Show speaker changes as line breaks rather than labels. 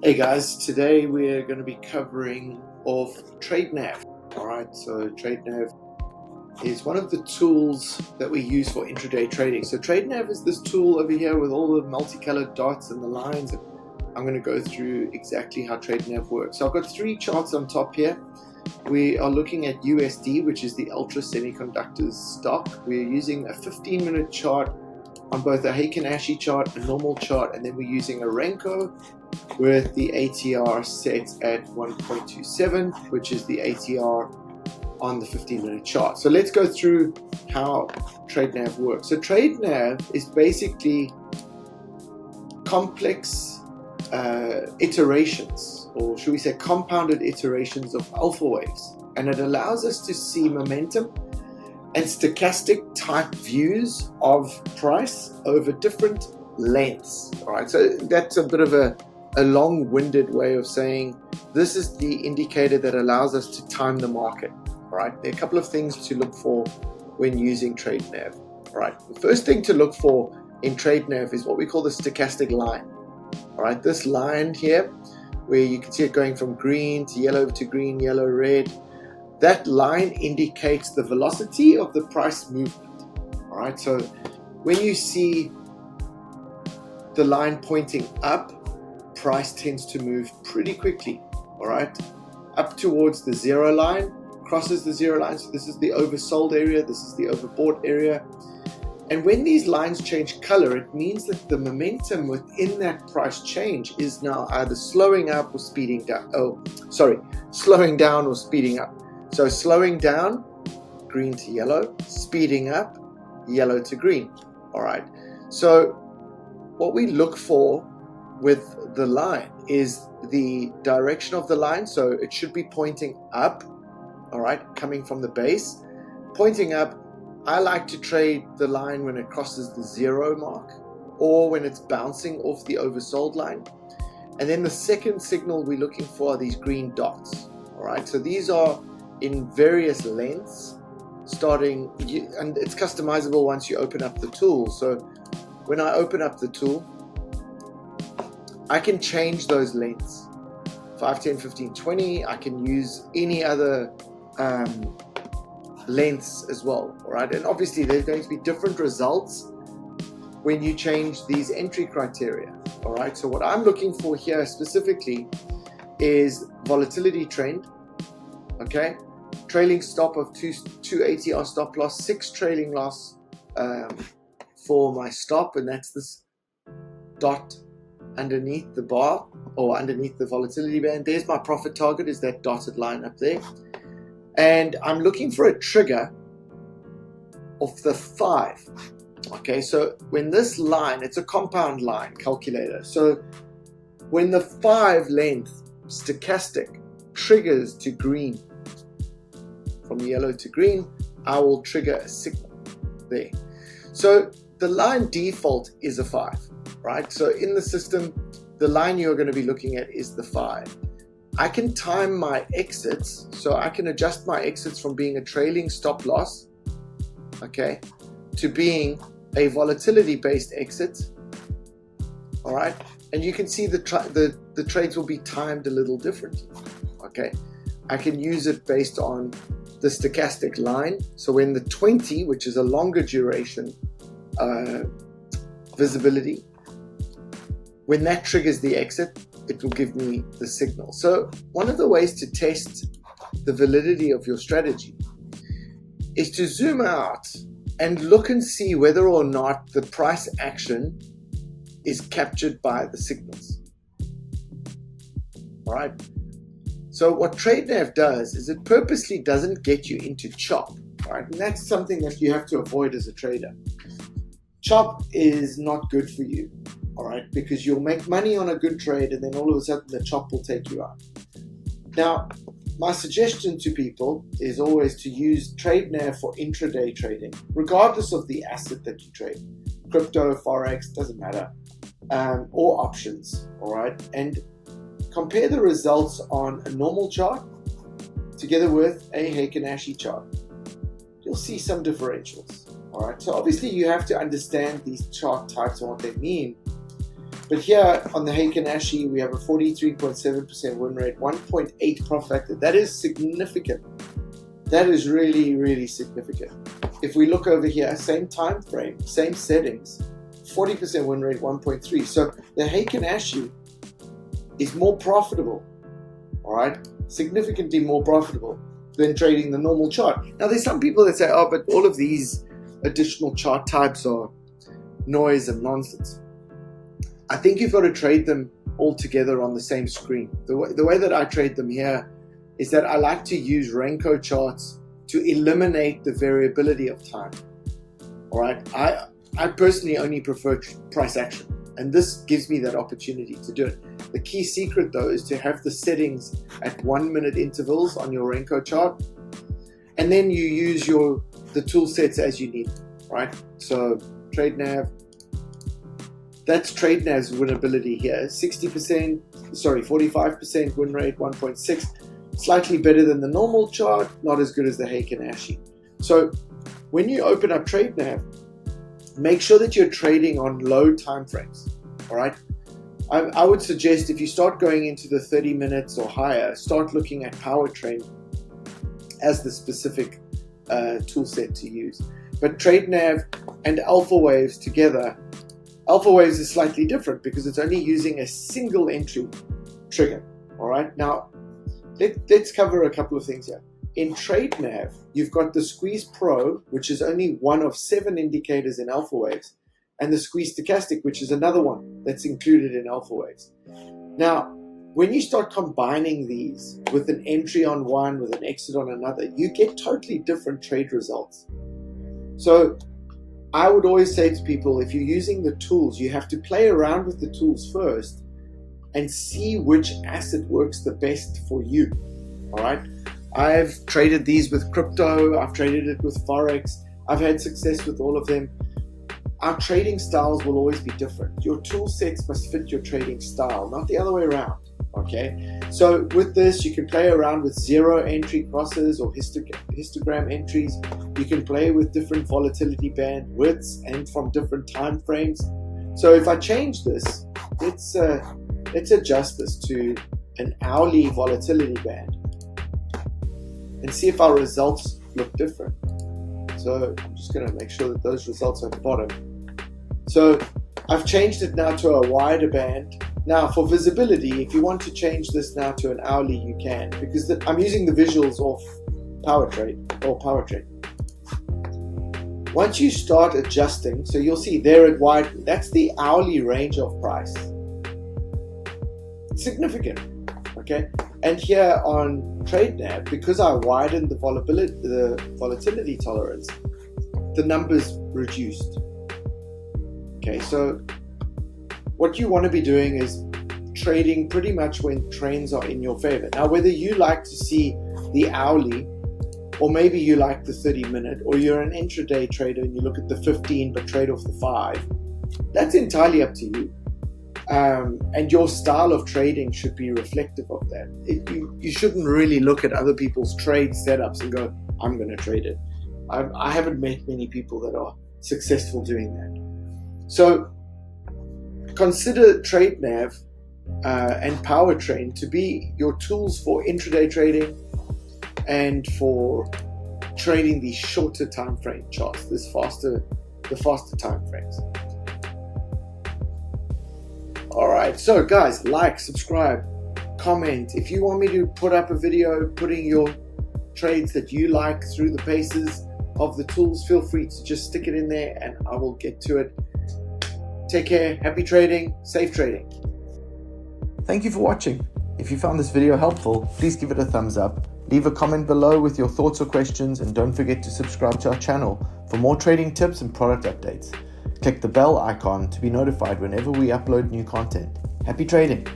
Hey guys, today we're going to be covering off TradeNav. Alright, so TradeNav is one of the tools that we use for intraday trading. So TradeNav is this tool over here with all the multicolored dots and the lines. I'm going to go through exactly how TradeNav works. So I've got three charts on top here. We are looking at USD, which is the Ultra Semiconductors stock. We're using a 15-minute chart on both a Heikin Ashi chart, a normal chart, and then we're using a Renko with the ATR set at 1.27, which is the ATR on the 15-minute chart. So let's go through how TradeNav works. So TradeNav is basically complex iterations, or should we say compounded iterations of alpha waves, and it allows us to see momentum and stochastic type views of price over different lengths. All right, so that's a bit of a long-winded way of saying this is the indicator that allows us to time the market. All right, there are a couple of things to look for when using TradeNav. All right, the first thing to look for in TradeNav is what we call the stochastic line. All right, this line here, where you can see it going from green to green, yellow, red, that line indicates the velocity of the price movement. All right, so when you see the line pointing up, price tends to move pretty quickly. All right, up towards the zero line, crosses the zero line. So this is the oversold area, this is the overbought area. And when these lines change color, it means that the momentum within that price change is now either slowing up or speeding down. Slowing down or speeding up. So slowing down, green to yellow, speeding up, yellow to green. All right. So what we look for with the line is the direction of the line. So it should be pointing up. All right, coming from the base, pointing up. I like to trade the line when it crosses the zero mark or when it's bouncing off the oversold line. And then the second signal we're looking for are these green dots. All right, so these are in various lengths, starting, and it's customizable once you open up the tool. So when I open up the tool, I can change those lengths, 5, 10, 15, 20. I can use any other lengths as well. All right, and obviously there's going to be different results when you change these entry criteria. All right, so what I'm looking for here specifically is volatility trend. Okay, trailing stop of 2 ATR stop loss, 6 trailing loss for my stop, and that's this dot underneath the bar or underneath the volatility band. There's my profit target, is that dotted line up there. And I'm looking for a trigger of the 5. Okay, so when this line, it's a compound line calculator. So when the 5 length stochastic triggers to green, from yellow to green, I will trigger a signal there. So the line default is a 5, right? So in the system, the line you're going to be looking at is the 5. I can time my exits, so I can adjust my exits from being a trailing stop loss, okay, to being a volatility-based exit. All right, and you can see the trades will be timed a little differently. Okay, I can use it based on the stochastic line. So when the 20, which is a longer duration visibility, when that triggers the exit, it will give me the signal. So one of the ways to test the validity of your strategy is to zoom out and look and see whether or not the price action is captured by the signals. All right. So what TradeNav does is it purposely doesn't get you into chop. All right, and that's something that you have to avoid as a trader. Chop is not good for you. All right, because you'll make money on a good trade and then all of a sudden the chop will take you out. Now, my suggestion to people is always to use TradeNav for intraday trading, regardless of the asset that you trade. Crypto, forex, doesn't matter, or options. All right, and compare the results on a normal chart together with a Heikin Ashi chart. You'll see some differentials. All right, so obviously you have to understand these chart types and what they mean. But here on the Heikin Ashi, we have a 43.7% win rate, 1.8 profit factor. That is significant. That is really, really significant. If we look over here, same time frame, same settings, 40% win rate, 1.3. So the Heikin Ashi is more profitable, all right? Significantly more profitable than trading the normal chart. Now, there's some people that say, oh, but all of these additional chart types are noise and nonsense. I think you've got to trade them all together on the same screen. The way that I trade them here is that I like to use Renko charts to eliminate the variability of time. All right, I personally only prefer price action, and this gives me that opportunity to do it. The key secret though is to have the settings at 1 minute intervals on your Renko chart, and then you use the tool sets as you need, right? So TradeNav, that's TradeNav's winnability here, 45% win rate, 1.6, slightly better than the normal chart, not as good as the Heikin Ashi. So when you open up TradeNav, make sure that you're trading on low time frames, all right? I would suggest if you start going into the 30 minutes or higher, start looking at power trend as the specific tool set to use. But TradeNav and Alpha Waves together, Alpha Waves is slightly different because it's only using a single entry trigger, all right? Now, let's cover a couple of things here. In TradeNav, you've got the Squeeze Pro, which is only one of 7 indicators in Alpha Waves, and the Squeeze Stochastic, which is another one that's included in Alpha Waves. Now, when you start combining these with an entry on one, with an exit on another, you get totally different trade results. So I would always say to people, if you're using the tools, you have to play around with the tools first and see which asset works the best for you, all right? I've traded these with crypto, I've traded it with forex, I've had success with all of them. Our trading styles will always be different. Your tool sets must fit your trading style, not the other way around, okay? So with this, you can play around with 0 entry crosses or histogram entries. You can play with different volatility band widths and from different time frames. So if I change this, let's adjust this to an hourly volatility band and see if our results look different. So I'm just going to make sure that those results are at the bottom. So I've changed it now to a wider band. Now for visibility, if you want to change this now to an hourly, you can, because I'm using the visuals off PowerTrade or PowerTrade. Once you start adjusting, so you'll see there at wide, that's the hourly range of price. Significant, okay? And here on TradeNav, because I widened the volatility tolerance, the numbers reduced. Okay, so what you want to be doing is trading pretty much when trends are in your favor. Now, whether you like to see the hourly, or maybe you like the 30-minute, or you're an intraday trader and you look at the 15 but trade off the 5, that's entirely up to you. And your style of trading should be reflective of that. You shouldn't really look at other people's trade setups and go, I'm going to trade it. I haven't met many people that are successful doing that. So consider TradeNav and PowerTrade to be your tools for intraday trading and for trading these shorter time frame charts, the faster time frames. All right, so guys, like, subscribe, comment. If you want me to put up a video putting your trades that you like through the paces of the tools, feel free to just stick it in there and I will get to it. Take care, happy trading, safe trading. Thank you for watching. If you found this video helpful, please give it a thumbs up. Leave a comment below with your thoughts or questions, and don't forget to subscribe to our channel for more trading tips and product updates. Click the bell icon to be notified whenever we upload new content. Happy trading!